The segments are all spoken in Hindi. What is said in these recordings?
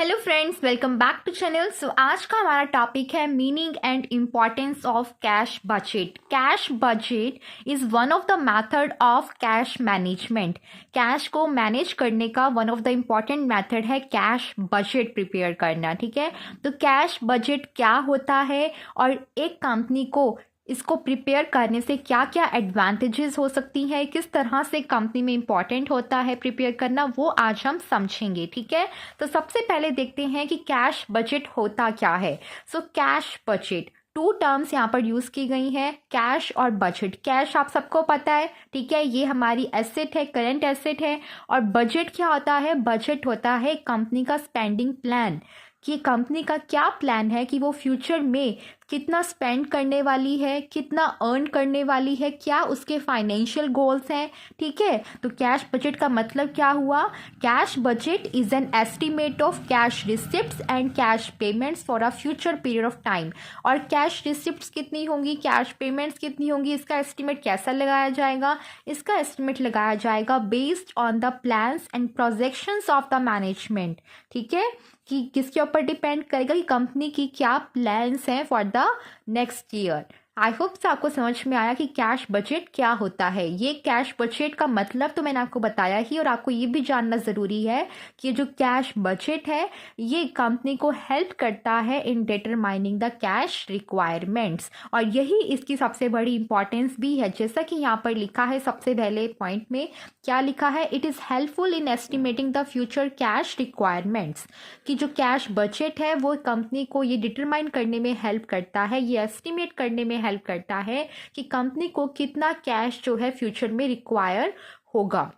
Hello friends, welcome back to channel. So आज का हमारा टॉपिक है meaning and importance of cash budget. Cash budget is one of the method of cash management. Cash को मैनेज करने का one of the important method है कैश बजट प्रिपेयर करना। ठीक है, तो कैश बजट क्या होता है और एक कंपनी को इसको प्रिपेयर करने से क्या क्या एडवांटेजेस हो सकती हैं, किस तरह से कंपनी में इम्पॉर्टेंट होता है प्रिपेयर करना, वो आज हम समझेंगे। ठीक है, तो सबसे पहले देखते हैं कि कैश बजट होता क्या है। So cash budget, two terms यहाँ पर यूज़ की गई हैं, कैश और बजट। कैश आप सबको पता है, ठीक है, ये हमारी एसेट है, करंट एसेट है। और बजट क्या होता है? बजट होता है कंपनी का स्पेंडिंग प्लान, कि कंपनी का क्या प्लान है कि वो फ्यूचर में कितना स्पेंड करने वाली है, कितना अर्न करने वाली है, क्या उसके फाइनेंशियल गोल्स हैं। ठीक है, तो कैश बजट का मतलब क्या हुआ? Cash budget is an estimate of cash receipts and cash payments for a future period of time. और कैश रिसिप्ट्स कितनी होंगी, कैश पेमेंट्स कितनी होंगी, इसका एस्टिमेट कैसा लगाया जाएगा? इसका एस्टिमेट लगाया जाएगा based on the plans and projections of the management. ठीक है, कि किसके ऊपर डिपेंड करेगा कि कंपनी की क्या प्लान्स हैं for the next year. I hope से आपको समझ में आया कि कैश बजट क्या होता है। ये कैश बजट का मतलब तो मैंने आपको बताया ही, और आपको ये भी जानना ज़रूरी है कि जो कैश बजट है ये कंपनी को हेल्प करता है in determining the cash requirements, और यही इसकी सबसे बड़ी इंपॉर्टेंस भी है। जैसा कि यहाँ पर लिखा है सबसे पहले पॉइंट में, क्या लिखा है? It is helpful in estimating the future cash requirements. कि जो कैश बजट है वो कंपनी को ये डिटरमाइन करने में हेल्प करता है, ये एस्टिमेट करने में हेल्प करता है कि कंपनी को कितना कैश जो है फ्यूचर में रिक्वायर होगा।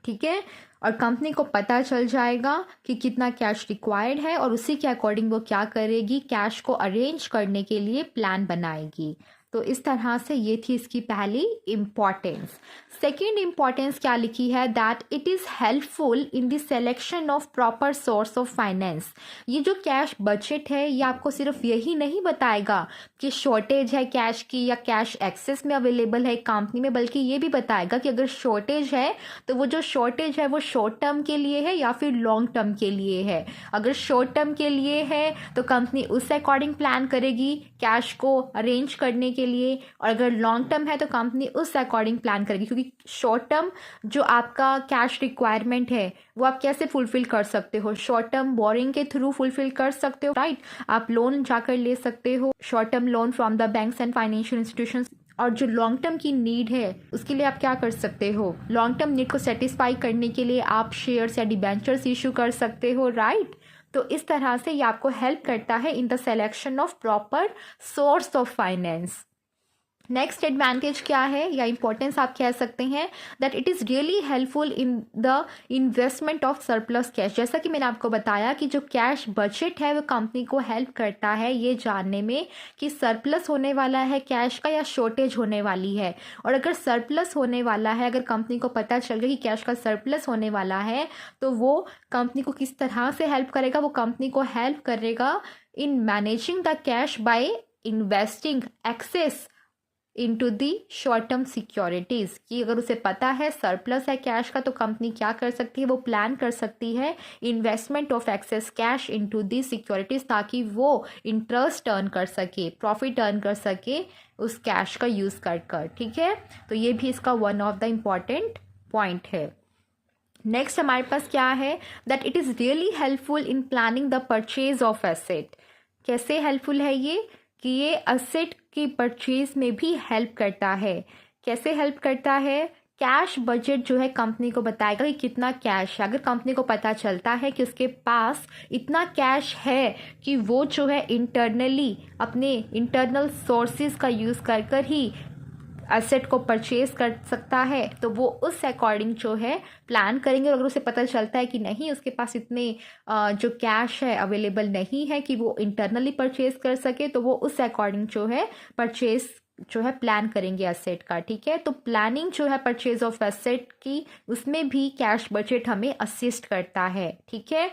ठीक है, और कंपनी को पता चल जाएगा कि कितना कैश रिक्वायर्ड है, और उसी के अकॉर्डिंग वो क्या करेगी, कैश को अरेंज करने के लिए प्लान बनाएगी। तो इस तरह से ये थी इसकी पहली इम्पॉर्टेंस। सेकेंड इम्पॉर्टेंस क्या लिखी है? That it is helpful in the selection of proper source of finance. ये जो कैश बजट है ये आपको सिर्फ यही नहीं बताएगा कि शॉर्टेज है कैश की या कैश एक्सेस में अवेलेबल है कंपनी में, बल्कि ये भी बताएगा कि अगर शॉर्टेज है तो वो जो शॉर्टेज है वो शॉर्ट टर्म के लिए है या फिर लॉन्ग टर्म के लिए है। अगर शॉर्ट टर्म के लिए है तो कंपनी उस अकॉर्डिंग प्लान करेगी कैश को अरेंज करने के लिए, और अगर लॉन्ग टर्म है तो कंपनी उस अकॉर्डिंग प्लान करेगी। क्योंकि शॉर्ट टर्म जो आपका कैश रिक्वायरमेंट है वो आप कैसे फुलफिल कर सकते हो? शॉर्ट टर्म बोरिंग के थ्रू फुलफिल कर सकते हो, राइट? आप लोन जाकर ले सकते हो, short term loan from the banks and financial institutions. और जो लॉन्ग टर्म की नीड है उसके लिए आप क्या कर सकते हो? लॉन्ग टर्म नीड को सेटिस्फाई करने के लिए आप शेयर्स या डिबेंचर्स इशू कर सकते हो, राइट? तो इस तरह से ये आपको हेल्प करता है in the selection of proper source of finance. Next advantage क्या है या इंपॉर्टेंस आप कह सकते हैं? That it is really helpful in the investment of surplus cash. जैसा कि मैंने आपको बताया कि जो कैश बजट है वो कंपनी को हेल्प करता है ये जानने में कि सरप्लस होने वाला है कैश का या शॉर्टेज होने वाली है। और अगर सरप्लस होने वाला है, अगर कंपनी को पता चल गया कि कैश का सरप्लस होने वाला है, तो वो कंपनी को किस तरह से हेल्प करेगा? वो कंपनी को हेल्प करेगा in managing the cash by investing excess into the short term securities. कि अगर उसे पता है सरप्लस है कैश का तो कंपनी क्या कर सकती है? वो प्लान कर सकती है investment of access cash into the securities, ताकि वो इंटरेस्ट अर्न कर सके, प्रॉफिट अर्न कर सके उस कैश का यूज़ कर कर। ठीक है, तो ये भी इसका one of the important point है। नेक्स्ट हमारे पास क्या है? That it is really helpful in planning the purchase of asset. कैसे हेल्पफुल है ये? कि ये एसेट की परचेज में भी हेल्प करता है। कैसे हेल्प करता है? कैश बजट जो है कंपनी को बताएगा कि कितना कैश है। अगर कंपनी को पता चलता है कि उसके पास इतना कैश है कि वो जो है इंटरनली अपने इंटरनल सोर्सेज का यूज़ कर कर ही एसेट को परचेज कर सकता है, तो वो उस अकॉर्डिंग जो है प्लान करेंगे। और अगर उसे पता चलता है कि नहीं उसके पास इतने जो कैश है अवेलेबल नहीं है कि वो इंटरनली परचेज कर सके, तो वो उस अकॉर्डिंग जो है परचेज जो है प्लान करेंगे एसेट का। ठीक है, तो प्लानिंग जो है परचेज ऑफ एसेट की, उसमें भी कैश बजट हमें असिस्ट करता है। ठीक है,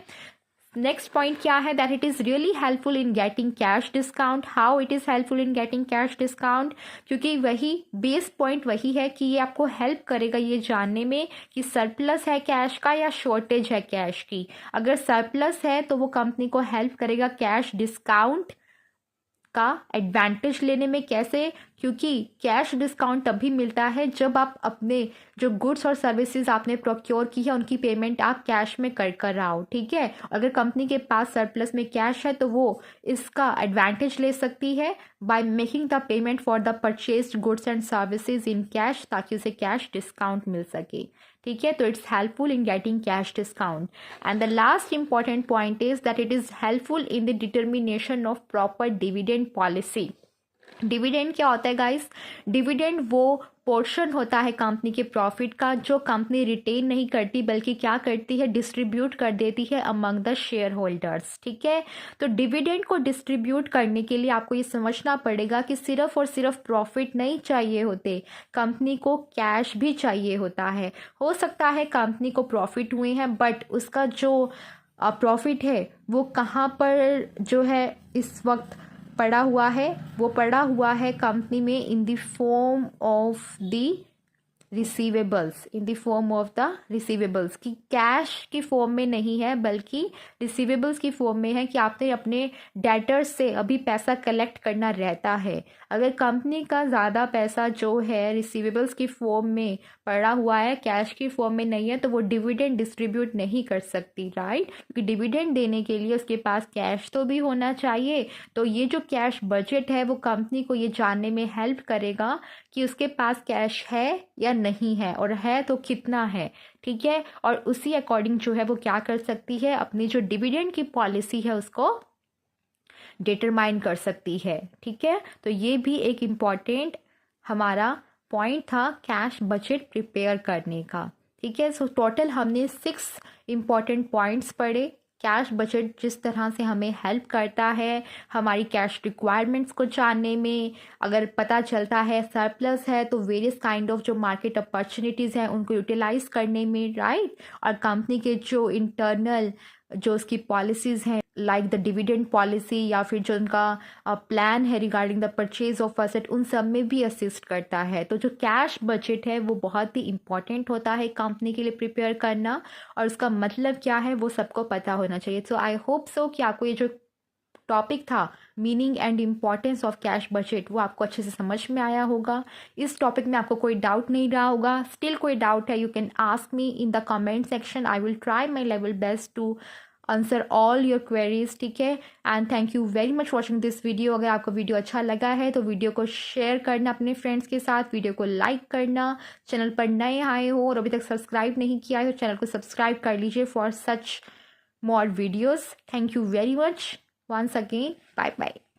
नेक्स्ट पॉइंट क्या है, that it is really helpful in getting cash discount. How it is helpful in getting cash discount? क्योंकि वही बेस पॉइंट वही है कि ये आपको हेल्प करेगा ये जानने में कि सरप्लस है कैश का या शॉर्टेज है कैश की. अगर सरप्लस है तो वो कंपनी को हेल्प करेगा कैश डिस्काउंट का एडवांटेज लेने में. कैसे? क्योंकि कैश डिस्काउंट तभी मिलता है जब आप अपने जो गुड्स और सर्विसेज आपने प्रोक्योर की है उनकी पेमेंट आप कैश में कर रहा हो. ठीक है. अगर कंपनी के पास सरप्लस में कैश है तो वो इसका एडवांटेज ले सकती है by making the payment for the purchased goods and services in cash, ताकि उसे कैश डिस्काउंट मिल सके. ठीक है. तो it's helpful in getting cash discount. And the last important point is that it is helpful in the determination of proper dividend policy. Dividend क्या होता है गाइस? डिविडेंड वो पोर्शन होता है कंपनी के प्रॉफिट का जो कंपनी रिटेन नहीं करती बल्कि क्या करती है, डिस्ट्रीब्यूट कर देती है अमंग द शेयर होल्डर्स. ठीक है. तो डिविडेंड को डिस्ट्रीब्यूट करने के लिए आपको ये समझना पड़ेगा कि सिर्फ और सिर्फ प्रॉफिट नहीं चाहिए होते, कंपनी को कैश भी चाहिए होता है. हो सकता है कंपनी को प्रॉफिट हुए हैं बट उसका जो प्रॉफिट है वो कहाँ पर जो है इस वक्त पड़ा हुआ है, वो पड़ा हुआ है कंपनी में in the form of the receivables. In the form of the receivables की कैश की फॉर्म में नहीं है बल्कि रिसीवेबल्स की फॉर्म में है कि आपने अपने डेटर्स से अभी पैसा कलेक्ट करना रहता है. अगर कंपनी का ज़्यादा पैसा जो है रिसीवेबल्स की फॉर्म में पड़ा हुआ है, कैश की फॉर्म में नहीं है, तो वो डिविडेंड डिस्ट्रीब्यूट नहीं कर सकती. राइट. क्योंकि डिविडेंड देने के लिए उसके पास कैश तो भी होना चाहिए. तो ये जो कैश बजट है वो कंपनी को ये जानने में हेल्प करेगा कि उसके पास कैश है या नहीं है, और है तो कितना है. ठीक है. और उसी अकॉर्डिंग जो है वो क्या कर सकती है, अपनी जो डिविडेंड की पॉलिसी है उसको डिटरमाइन कर सकती है. ठीक है. तो ये भी एक इम्पॉर्टेंट हमारा पॉइंट था कैश बजट प्रिपेयर करने का. ठीक है. सो टोटल हमने 6 इम्पॉर्टेंट पॉइंट्स पढ़े. कैश बजट जिस तरह से हमें हेल्प करता है हमारी कैश रिक्वायरमेंट्स को जानने में. अगर पता चलता है सरप्लस है तो वेरियस काइंड ऑफ जो मार्केट अपॉर्चुनिटीज़ हैं उनको यूटिलाइज करने में. राइट. और कंपनी के जो इंटरनल जो उसकी पॉलिसीज़ हैं लाइक द डिविडेंड पॉलिसी या फिर जो उनका प्लान है regarding the purchase of asset, उन सब में भी असिस्ट करता है. तो जो कैश बजट है वो बहुत ही इंपॉर्टेंट होता है कंपनी के लिए प्रिपेयर करना, और उसका मतलब क्या है वो सबको पता होना चाहिए. सो आई होप सो कि आपको ये जो टॉपिक था meaning and importance of cash budget वो आपको अच्छे से समझ में आया होगा. इस टॉपिक में आपको कोई डाउट नहीं रहा होगा. स्टिल कोई डाउट है, you can ask me in the comment section. I will try my level best to answer all your queries. ठीक है. And thank you very much watching this video. अगर आपको वीडियो अच्छा लगा है तो वीडियो को शेयर करना अपने फ्रेंड्स के साथ, वीडियो को लाइक करना. चैनल पर नए आए हो और अभी तक सब्सक्राइब नहीं किया है तो चैनल को सब्सक्राइब कर लीजिए for such more videos. Thank you very much once again. Bye bye.